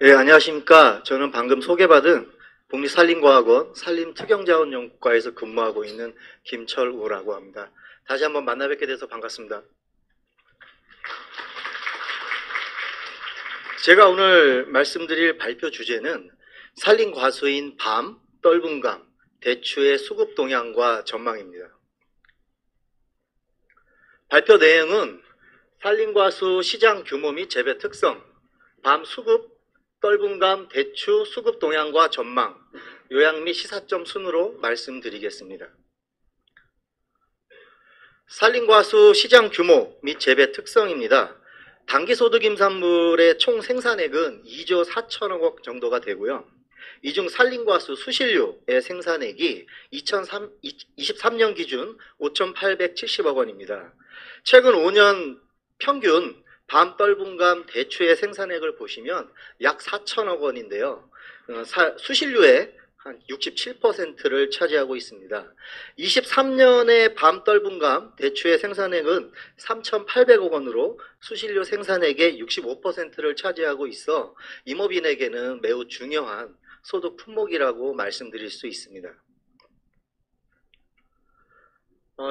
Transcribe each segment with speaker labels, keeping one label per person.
Speaker 1: 네, 안녕하십니까. 저는 방금 소개받은 국립산림과학원 산림특영자원연구과에서 근무하고 있는 김철우라고 합니다. 다시 한번 만나 뵙게 돼서 반갑습니다. 제가 오늘 말씀드릴 발표 주제는 산림과수인 밤, 떫은감, 대추의 수급 동향과 전망입니다. 발표 내용은 산림과수 시장 규모 및 재배 특성, 밤 수급, 떫은감, 대추 수급 동향과 전망, 요약 및 시사점 순으로 말씀드리겠습니다. 산림과수 시장 규모 및 재배 특성입니다. 단기소득 임산물의 총 생산액은 2조 4천억 정도가 되고요. 이 중 산림과수 수신료의 생산액이 2023년 기준 5,870억 원입니다. 최근 5년 평균 밤, 떫은감, 대추의 생산액을 보시면 약 4천억 원인데요. 수신료의 한 67%를 차지하고 있습니다. 23년에 밤, 떫은감, 대추의 생산액은 3,800억 원으로 수신료 생산액의 65%를 차지하고 있어 임업인에게는 매우 중요한 소득 품목이라고 말씀드릴 수 있습니다.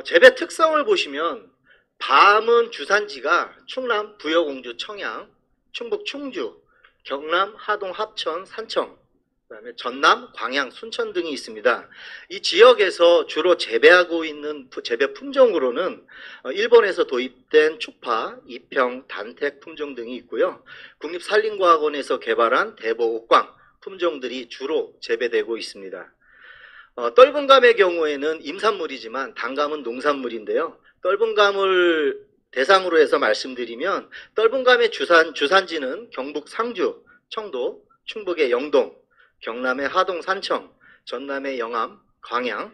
Speaker 1: 재배 특성을 보시면 밤은 주산지가 충남 부여공주 청양, 충북 충주, 경남 하동 합천 산청, 그다음에 전남 광양 순천 등이 있습니다. 이 지역에서 주로 재배하고 있는 재배 품종으로는 일본에서 도입된 추파, 이평, 단택 품종 등이 있고요. 국립산림과학원에서 개발한 대보, 옥광 품종들이 주로 재배되고 있습니다. 떫은감의 경우에는 임산물이지만 단감은 농산물인데요. 떫은감을 대상으로 해서 말씀드리면 떫은감의 주산지는 경북 상주, 청도, 충북의 영동, 경남의 하동 산청, 전남의 영암, 광양,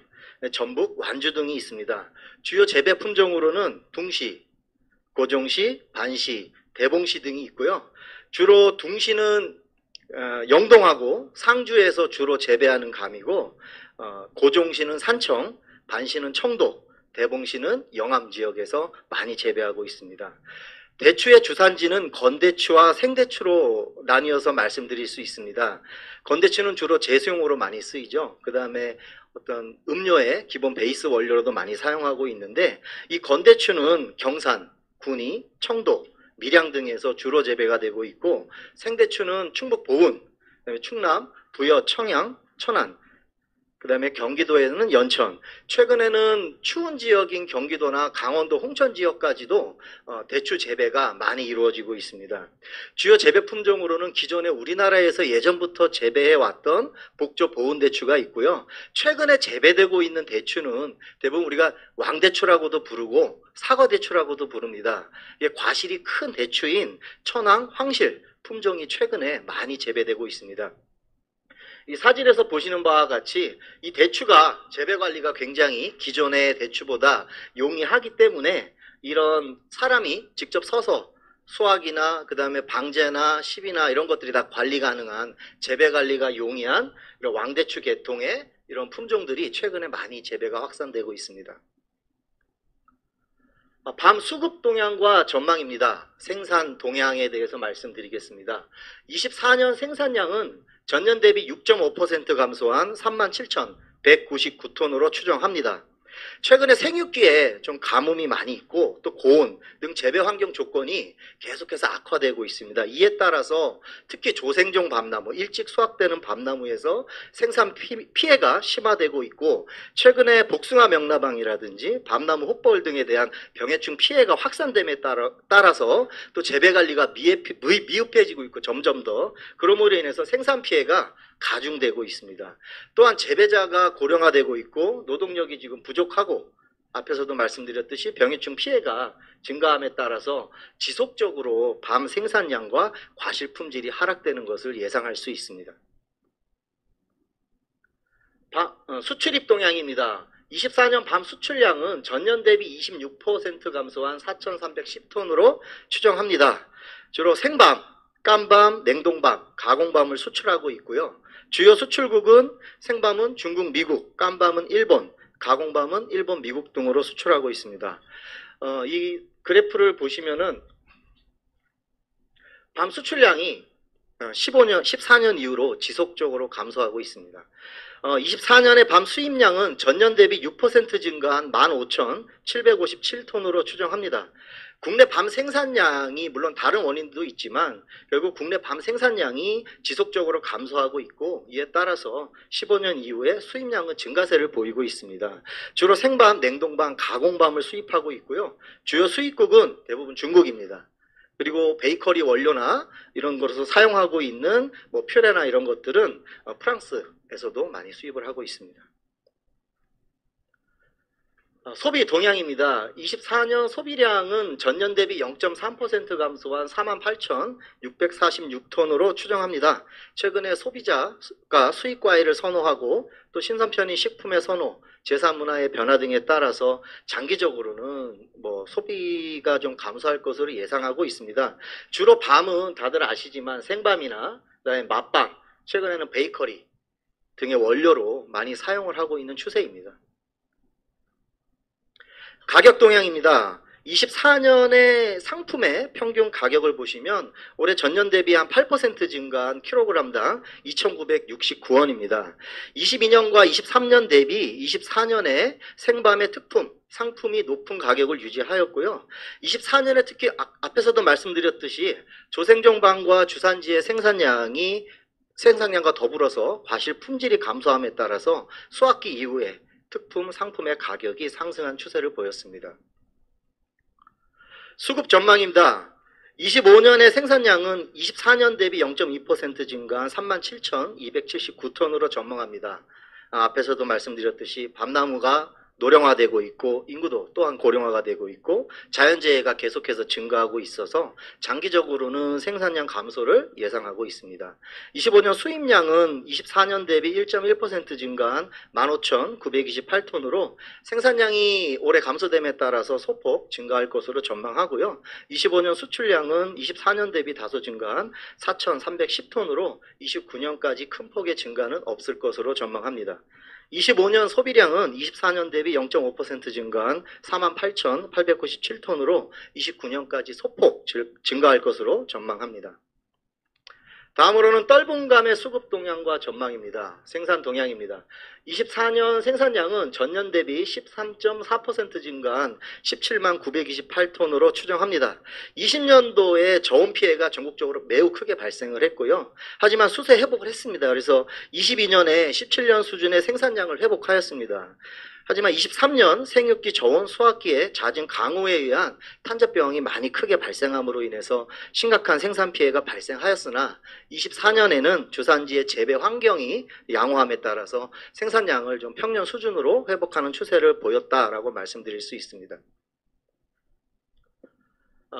Speaker 1: 전북 완주 등이 있습니다. 주요 재배 품종으로는 둥시, 고종시, 반시, 대봉시 등이 있고요. 주로 둥시는 영동하고 상주에서 주로 재배하는 감이고 고종시는 산청, 반시는 청도, 대봉시는 영암 지역에서 많이 재배하고 있습니다. 대추의 주산지는 건대추와 생대추로 나뉘어서 말씀드릴 수 있습니다. 건대추는 주로 제수용으로 많이 쓰이죠. 그 다음에 어떤 음료의 기본 베이스 원료로도 많이 사용하고 있는데 이 건대추는 경산, 군위, 청도, 밀양 등에서 주로 재배가 되고 있고 생대추는 충북 보은, 그다음에 충남, 부여, 청양, 천안, 그 다음에 경기도에는 연천, 최근에는 추운 지역인 경기도나 강원도 홍천 지역까지도 대추 재배가 많이 이루어지고 있습니다. 주요 재배 품종으로는 기존에 우리나라에서 예전부터 재배해왔던 복조 보은대추가 있고요. 최근에 재배되고 있는 대추는 대부분 우리가 왕대추라고도 부르고 사과대추라고도 부릅니다. 과실이 큰 대추인 천황, 황실 품종이 최근에 많이 재배되고 있습니다. 이 사진에서 보시는 바와 같이 이 대추가 재배 관리가 굉장히 기존의 대추보다 용이하기 때문에 이런 사람이 직접 서서 수확이나 그 다음에 방제나 시비나 이런 것들이 다 관리 가능한 재배 관리가 용이한 이런 왕대추 계통의 이런 품종들이 최근에 많이 재배가 확산되고 있습니다. 밤 수급 동향과 전망입니다. 생산 동향에 대해서 말씀드리겠습니다. 24년 생산량은 전년 대비 6.5% 감소한 37,199톤으로 추정합니다. 최근에 생육기에 좀 가뭄이 많이 있고 또 고온 등 재배 환경 조건이 계속해서 악화되고 있습니다. 이에 따라서 특히 조생종 밤나무, 일찍 수확되는 밤나무에서 생산 피해가 심화되고 있고 최근에 복숭아 명나방이라든지 밤나무 혹벌 등에 대한 병해충 피해가 확산됨에 따라서 또 재배 관리가 미흡해지고 있고 점점 더 그러므로 인해서 생산 피해가 가중되고 있습니다. 또한 재배자가 고령화되고 있고 노동력이 지금 부족하고 앞에서도 말씀드렸듯이 병해충 피해가 증가함에 따라서 지속적으로 밤 생산량과 과실 품질이 하락되는 것을 예상할 수 있습니다. 수출입 동향입니다. 24년 밤 수출량은 전년 대비 26% 감소한 4,310톤으로 추정합니다. 주로 생밤, 깐밤, 냉동밤, 가공밤을 수출하고 있고요. 주요 수출국은 생밤은 중국, 미국, 깐밤은 일본, 가공밤은 일본, 미국 등으로 수출하고 있습니다. 이 그래프를 보시면은 밤 수출량이 14년 이후로 지속적으로 감소하고 있습니다. 24년의 밤 수입량은 전년 대비 6% 증가한 15,757톤으로 추정합니다. 국내 밤 생산량이 물론 다른 원인도 있지만 결국 국내 밤 생산량이 지속적으로 감소하고 있고, 이에 따라서 15년 이후에 수입량은 증가세를 보이고 있습니다. 주로 생밤, 냉동밤, 가공밤을 수입하고 있고요. 주요 수입국은 대부분 중국입니다. 그리고 베이커리 원료나 이런 것으로 사용하고 있는 퓨레나 이런 것들은 프랑스에서도 많이 수입을 하고 있습니다. 소비 동향입니다. 24년 소비량은 전년 대비 0.3% 감소한 48,646톤으로 추정합니다. 최근에 소비자가 수입 과일을 선호하고 또 신선 편의 식품의 선호, 제사 문화의 변화 등에 따라서 장기적으로는 소비가 좀 감소할 것으로 예상하고 있습니다. 주로 밤은 다들 아시지만 생밤이나 그다음에 맛밤, 최근에는 베이커리 등의 원료로 많이 사용을 하고 있는 추세입니다. 가격 동향입니다. 24년의 상품의 평균 가격을 보시면 올해 전년 대비 한 8% 증가한 킬로그램당 2,969원입니다. 22년과 23년 대비 24년에 생밤의 특품, 상품이 높은 가격을 유지하였고요. 24년에 특히 앞에서도 말씀드렸듯이 조생종반과 주산지의 생산량과 더불어서 과실 품질이 감소함에 따라서 수확기 이후에 특품 상품의 가격이 상승한 추세를 보였습니다. 수급 전망입니다. 25년의 생산량은 24년 대비 0.2% 증가한 37,279톤으로 전망합니다. 앞에서도 말씀드렸듯이 밤나무가 노령화되고 있고 인구도 또한 고령화가 되고 있고 자연재해가 계속해서 증가하고 있어서 장기적으로는 생산량 감소를 예상하고 있습니다. 25년 수입량은 24년 대비 1.1% 증가한 15,928톤으로 생산량이 올해 감소됨에 따라서 소폭 증가할 것으로 전망하고요. 25년 수출량은 24년 대비 다소 증가한 4,310톤으로 29년까지 큰 폭의 증가는 없을 것으로 전망합니다. 25년 소비량은 24년 대비 0.5% 증가한 48,897톤으로 29년까지 소폭 증가할 것으로 전망합니다. 다음으로는 떫은감의 수급 동향과 전망입니다. 생산 동향입니다. 24년 생산량은 전년 대비 13.4% 증가한 17만 928톤으로 추정합니다. 20년도에 저온 피해가 전국적으로 매우 크게 발생을 했고요. 하지만 수세 회복을 했습니다. 그래서 22년에 17년 수준의 생산량을 회복하였습니다. 하지만 23년 생육기 저온 수확기에 잦은 강우에 의한 탄저병이 많이 크게 발생함으로 인해서 심각한 생산 피해가 발생하였으나 24년에는 주산지의 재배 환경이 양호함에 따라서 생산량을 좀 평년 수준으로 회복하는 추세를 보였다라고 말씀드릴 수 있습니다.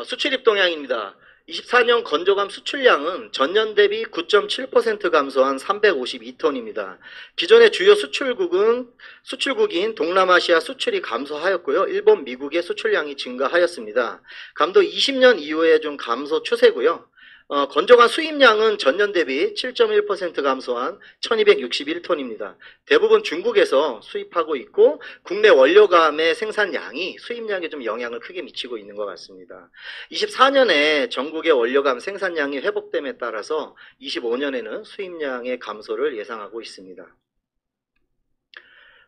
Speaker 1: 수출입 동향입니다. 24년 건조감 수출량은 전년 대비 9.7% 감소한 352톤입니다. 기존의 주요 수출국인 동남아시아 수출이 감소하였고요. 일본, 미국의 수출량이 증가하였습니다. 감도 20년 이후에 좀 감소 추세고요. 건조감 수입량은 전년 대비 7.1% 감소한 1261톤입니다. 대부분 중국에서 수입하고 있고 국내 원료감의 생산량이 수입량에 좀 영향을 크게 미치고 있는 것 같습니다. 24년에 전국의 원료감 생산량이 회복됨에 따라서 25년에는 수입량의 감소를 예상하고 있습니다.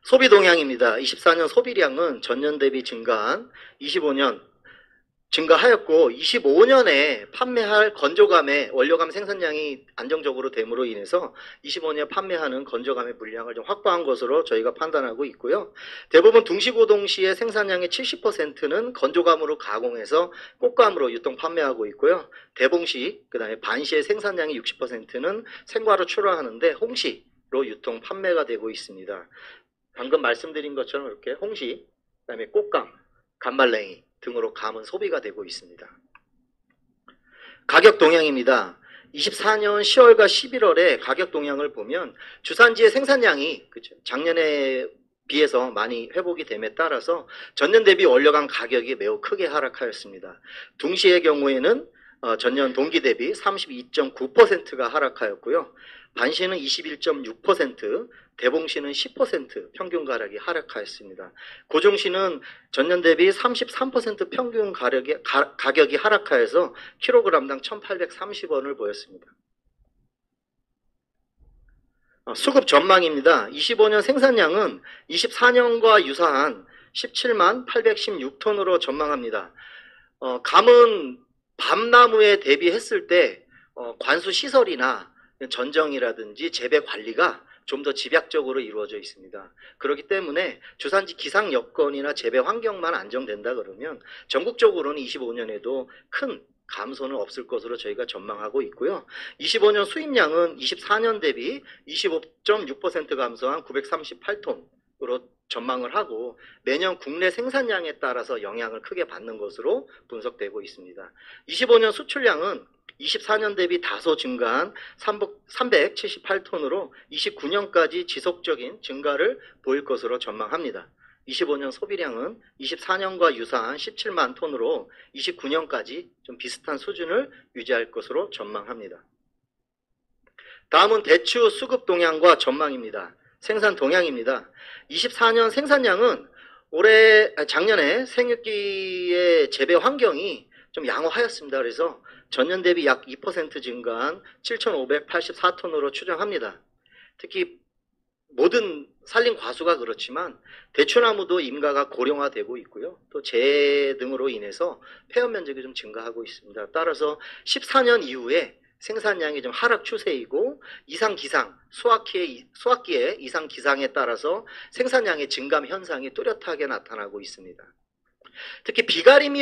Speaker 1: 소비 동향입니다. 24년 소비량은 전년 대비 증가한 25년 증가하였고 25년에 판매할 건조감의 원료감 생산량이 안정적으로 됨으로 인해서 25년에 판매하는 건조감의 물량을 좀 확보한 것으로 저희가 판단하고 있고요. 대부분 둥시고동시의 생산량의 70%는 건조감으로 가공해서 꽃감으로 유통 판매하고 있고요. 대봉시, 그 다음에 반시의 생산량의 60%는 생과로 출하하는데 홍시로 유통 판매가 되고 있습니다. 방금 말씀드린 것처럼 이렇게 홍시, 그 다음에 꽃감, 감말랭이 등으로 감은 소비가 되고 있습니다. 가격 동향입니다. 24년 10월과 11월의 가격 동향을 보면 주산지의 생산량이 작년에 비해서 많이 회복이 됨에 따라서 전년 대비 원료감 가격이 매우 크게 하락하였습니다. 둥시의 경우에는 전년 동기 대비 32.9%가 하락하였고요. 반시는 21.6%, 대봉시는 10% 평균 가격이 하락하였습니다. 고종시는 전년 대비 33% 평균 가격이 하락하여서 킬로그램당 1,830원을 보였습니다. 수급 전망입니다. 25년 생산량은 24년과 유사한 17만 816톤으로 전망합니다. 감은 밤나무에 대비했을 때 관수 시설이나 전정이라든지 재배 관리가 좀 더 집약적으로 이루어져 있습니다. 그렇기 때문에 주산지 기상 여건이나 재배 환경만 안정된다 그러면 전국적으로는 25년에도 큰 감소는 없을 것으로 저희가 전망하고 있고요. 25년 수입량은 24년 대비 25.6% 감소한 938톤으로 전망을 하고 매년 국내 생산량에 따라서 영향을 크게 받는 것으로 분석되고 있습니다. 25년 수출량은 24년 대비 다소 증가한 378톤으로 29년까지 지속적인 증가를 보일 것으로 전망합니다. 25년 소비량은 24년과 유사한 17만 톤으로 29년까지 좀 비슷한 수준을 유지할 것으로 전망합니다. 다음은 대추 수급 동향과 전망입니다. 생산 동향입니다. 24년 생산량은 작년에 생육기의 재배 환경이 좀 양호하였습니다. 그래서 전년 대비 약 2% 증가한 7,584톤으로 추정합니다. 특히 모든 산림 과수가 그렇지만 대추나무도 임가가 고령화되고 있고요. 또 재해 등으로 인해서 폐업 면적이 좀 증가하고 있습니다. 따라서 14년 이후에 생산량이 좀 하락 추세이고 수확기의 이상 기상에 따라서 생산량의 증감 현상이 뚜렷하게 나타나고 있습니다. 특히 비가림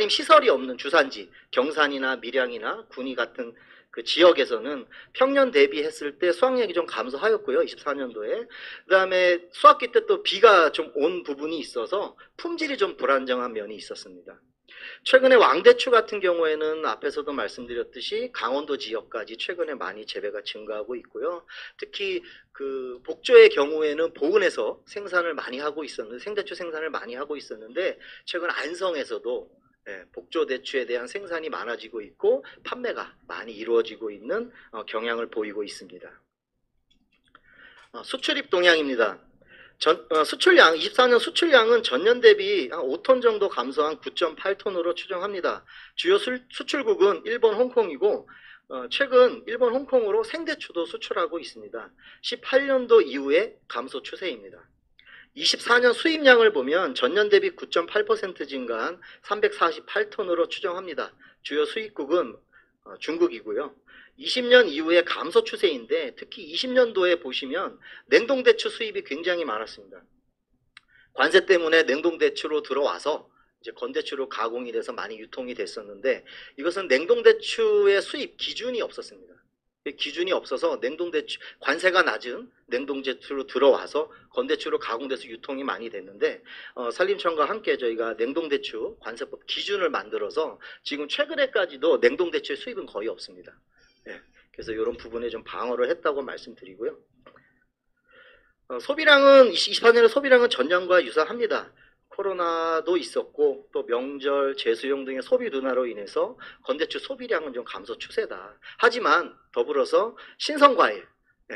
Speaker 1: 시설이 없는 주산지, 경산이나 밀양이나 군위 같은 그 지역에서는 평년 대비했을 때 수확량이 좀 감소하였고요. 24년도에. 그 다음에 수확기 때 또 비가 좀 온 부분이 있어서 품질이 좀 불안정한 면이 있었습니다. 최근에 왕대추 같은 경우에는 앞에서도 말씀드렸듯이 강원도 지역까지 최근에 많이 재배가 증가하고 있고요. 특히 그 복조의 경우에는 보은에서 생산을 많이 하고 있었는데 생대추 생산을 많이 하고 있었는데 최근 안성에서도 복조 대추에 대한 생산이 많아지고 있고 판매가 많이 이루어지고 있는 경향을 보이고 있습니다. 수출입 동향입니다. 24년 수출량은 전년 대비 한 5톤 정도 감소한 9.8톤으로 추정합니다. 주요 수출국은 일본, 홍콩이고 최근 일본, 홍콩으로 생대추도 수출하고 있습니다. 18년도 이후에 감소 추세입니다. 24년 수입량을 보면 전년 대비 9.8% 증가한 348톤으로 추정합니다. 주요 수입국은 중국이고요. 20년 이후에 감소 추세인데 특히 20년도에 보시면 냉동대추 수입이 굉장히 많았습니다. 관세 때문에 냉동대추로 들어와서 이제 건대추로 가공이 돼서 많이 유통이 됐었는데 이것은 냉동대추의 수입 기준이 없었습니다. 기준이 없어서 냉동대추 관세가 낮은 냉동대추로 들어와서 건대추로 가공돼서 유통이 많이 됐는데 산림청과 함께 저희가 냉동대추 관세법 기준을 만들어서 지금 최근에까지도 냉동대추의 수입은 거의 없습니다. 그래서 이런 부분에 좀 방어를 했다고 말씀드리고요. 소비량은 24년의 소비량은 전년과 유사합니다. 코로나도 있었고 또 명절, 재수용 등의 소비 둔화로 인해서 건대추 소비량은 좀 감소 추세다. 하지만 더불어서 신선과일,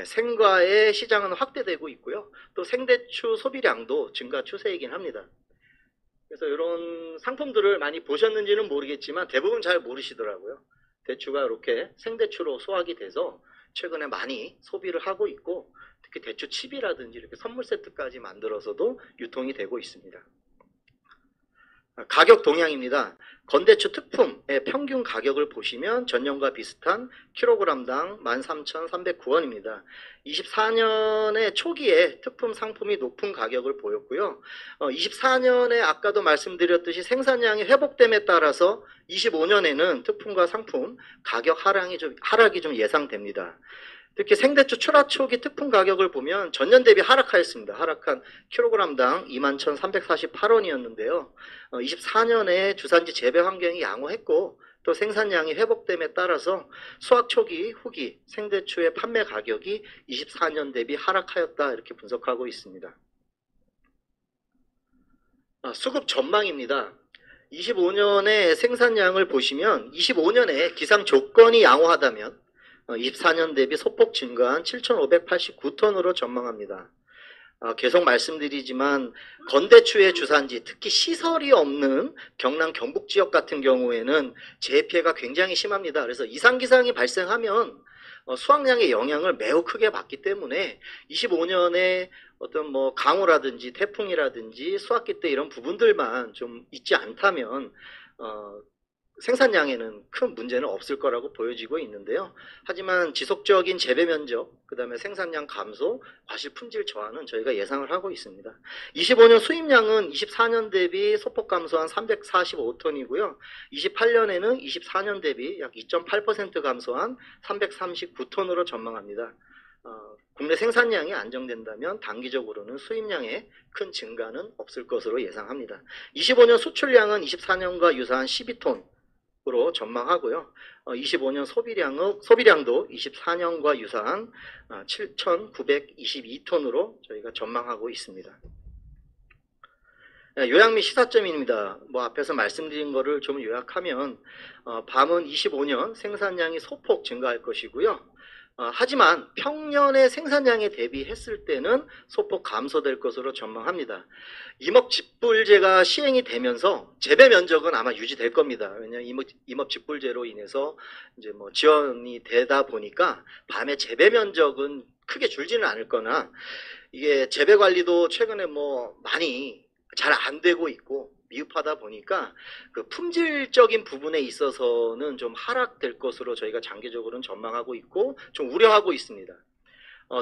Speaker 1: 생과의 시장은 확대되고 있고요. 또 생대추 소비량도 증가 추세이긴 합니다. 그래서 이런 상품들을 많이 보셨는지는 모르겠지만 대부분 잘 모르시더라고요. 대추가 이렇게 생대추로 수확이 돼서 최근에 많이 소비를 하고 있고 특히 대추 칩이라든지 이렇게 선물 세트까지 만들어서도 유통이 되고 있습니다. 가격 동향입니다. 건대추 특품의 평균 가격을 보시면 전년과 비슷한 킬로그램당 13,309원입니다. 24년의 초기에 특품 상품이 높은 가격을 보였고요. 24년에 아까도 말씀드렸듯이 생산량이 회복됨에 따라서 25년에는 특품과 상품 가격 하락이 좀 예상됩니다. 특히 생대추 출하 초기 특품 가격을 보면 전년 대비 하락하였습니다. 하락한 킬로그램당 21,348원이었는데요. 24년에 주산지 재배 환경이 양호했고 또 생산량이 회복됨에 따라서 수확 초기 후기 생대추의 판매 가격이 24년 대비 하락하였다 이렇게 분석하고 있습니다. 수급 전망입니다. 25년의 생산량을 보시면 25년에 기상 조건이 양호하다면 24년 대비 소폭 증가한 7,589톤으로 전망합니다. 계속 말씀드리지만 건대추의 주산지, 특히 시설이 없는 경남 경북 지역 같은 경우에는 재해 피해가 굉장히 심합니다. 그래서 이상기상이 발생하면 수확량의 영향을 매우 크게 받기 때문에 25년에 어떤 뭐 강우라든지 태풍이라든지 수확기 때 이런 부분들만 좀 있지 않다면 생산량에는 큰 문제는 없을 거라고 보여지고 있는데요. 하지만 지속적인 재배 면적, 그 다음에 생산량 감소, 과실 품질 저하는 저희가 예상을 하고 있습니다. 25년 수입량은 24년 대비 소폭 감소한 345톤이고요. 28년에는 24년 대비 약 2.8% 감소한 339톤으로 전망합니다. 국내 생산량이 안정된다면 단기적으로는 수입량에 큰 증가는 없을 것으로 예상합니다. 25년 수출량은 24년과 유사한 12톤으로 전망하고요. 25년 소비량도 24년과 유사한 7,922톤으로 저희가 전망하고 있습니다. 요약 및 시사점입니다. 앞에서 말씀드린 거를 좀 요약하면 밤은 25년 생산량이 소폭 증가할 것이고요. 하지만 평년의 생산량에 대비했을 때는 소폭 감소될 것으로 전망합니다. 임업집불제가 시행이 되면서 재배 면적은 아마 유지될 겁니다. 왜냐하면 임업집불제로 인해서 이제 지원이 되다 보니까 밤에 재배 면적은 크게 줄지는 않을 거나 이게 재배 관리도 최근에 많이 잘 안 되고 있고 미흡하다 보니까 그 품질적인 부분에 있어서는 좀 하락될 것으로 저희가 장기적으로는 전망하고 있고 좀 우려하고 있습니다.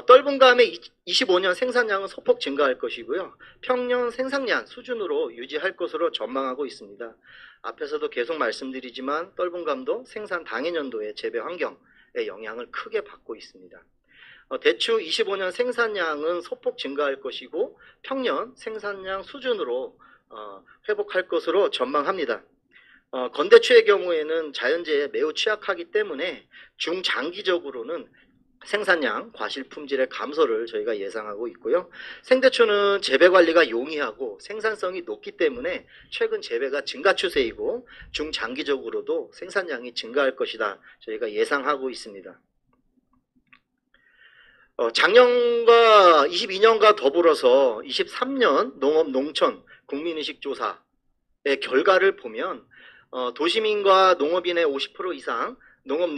Speaker 1: 떫은 감의 25년 생산량은 소폭 증가할 것이고요. 평년 생산량 수준으로 유지할 것으로 전망하고 있습니다. 앞에서도 계속 말씀드리지만 떫은 감도 생산 당해년도의 재배 환경에 영향을 크게 받고 있습니다. 대추 25년 생산량은 소폭 증가할 것이고 평년 생산량 수준으로 회복할 것으로 전망합니다. 건대추의 경우에는 자연재해에 매우 취약하기 때문에 중장기적으로는 생산량, 과실 품질의 감소를 저희가 예상하고 있고요. 생대추는 재배 관리가 용이하고 생산성이 높기 때문에 최근 재배가 증가 추세이고 중장기적으로도 생산량이 증가할 것이다 저희가 예상하고 있습니다. 작년과 22년과 더불어서 23년 농업 농촌 국민의식 조사의 결과를 보면 도시민과 농업인의 50% 이상 농업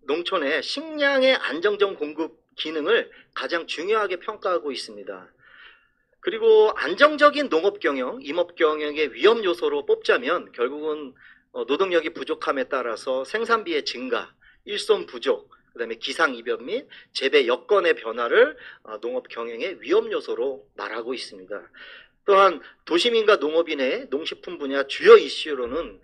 Speaker 1: 농촌의 식량의 안정적 공급 기능을 가장 중요하게 평가하고 있습니다. 그리고 안정적인 농업 경영, 임업 경영의 위험 요소로 뽑자면 결국은 노동력이 부족함에 따라서 생산비의 증가, 일손 부족, 그 다음에 기상이변 및 재배 여건의 변화를 농업 경영의 위험 요소로 말하고 있습니다. 또한 도시민과 농업인의 농식품 분야 주요 이슈로는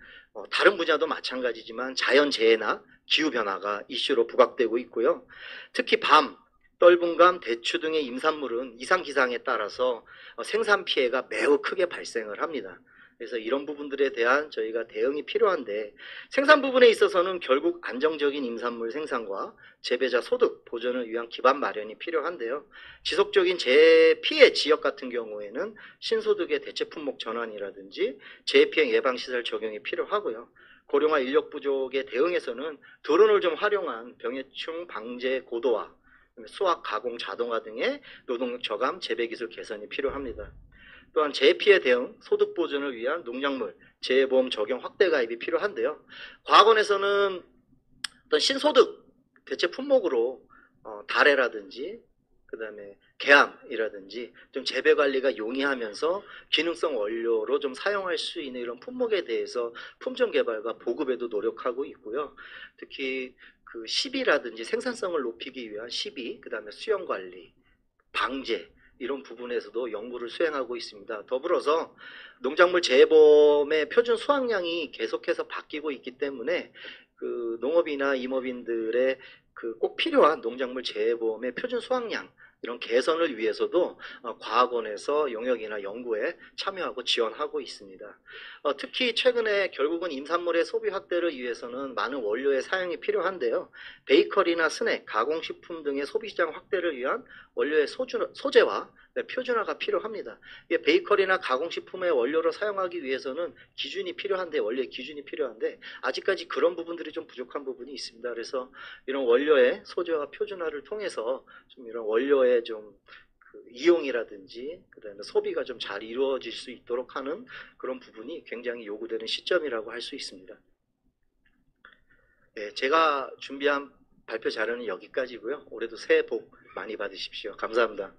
Speaker 1: 다른 분야도 마찬가지지만 자연재해나 기후변화가 이슈로 부각되고 있고요. 특히 밤, 떫은 감, 대추 등의 임산물은 이상기상에 따라서 생산 피해가 매우 크게 발생을 합니다. 그래서 이런 부분들에 대한 저희가 대응이 필요한데 생산 부분에 있어서는 결국 안정적인 임산물 생산과 재배자 소득 보전을 위한 기반 마련이 필요한데요. 지속적인 재해 피해 지역 같은 경우에는 신소득의 대체 품목 전환이라든지 재해 피해 예방 시설 적용이 필요하고요. 고령화 인력 부족에 대응해서는 드론을 좀 활용한 병해충 방제 고도화, 수확 가공 자동화 등의 노동력 저감 재배 기술 개선이 필요합니다. 또한 재해 피해 대응, 소득 보전을 위한 농작물 재해보험 적용 확대 가입이 필요한데요. 과학원에서는 어떤 신소득 대체 품목으로 다래라든지 그 다음에 개암이라든지 좀 재배 관리가 용이하면서 기능성 원료로 좀 사용할 수 있는 이런 품목에 대해서 품종 개발과 보급에도 노력하고 있고요. 특히 그 시비라든지 생산성을 높이기 위한 시비, 그 다음에 수영 관리, 방제 이런 부분에서도 연구를 수행하고 있습니다. 더불어서 농작물 재해보험의 표준 수확량이 계속해서 바뀌고 있기 때문에 그 농업이나 임업인들의 그 꼭 필요한 농작물 재해보험의 표준 수확량 이런 개선을 위해서도 과학원에서 영역이나 연구에 참여하고 지원하고 있습니다. 특히 최근에 결국은 임산물의 소비 확대를 위해서는 많은 원료의 사용이 필요한데요. 베이커리나 스낵, 가공식품 등의 소비시장 확대를 위한 원료의 소재화, 표준화가 필요합니다. 베이커리나 가공식품의 원료로 사용하기 위해서는 기준이 필요한데 원료의 기준이 필요한데 아직까지 그런 부분들이 좀 부족한 부분이 있습니다. 그래서 이런 원료의 소재화 표준화를 통해서 좀 이런 원료의 좀 그 이용이라든지 그다음에 소비가 좀 잘 이루어질 수 있도록 하는 그런 부분이 굉장히 요구되는 시점이라고 할 수 있습니다. 제가 준비한 발표 자료는 여기까지고요. 올해도 새해 복 많이 받으십시오. 감사합니다.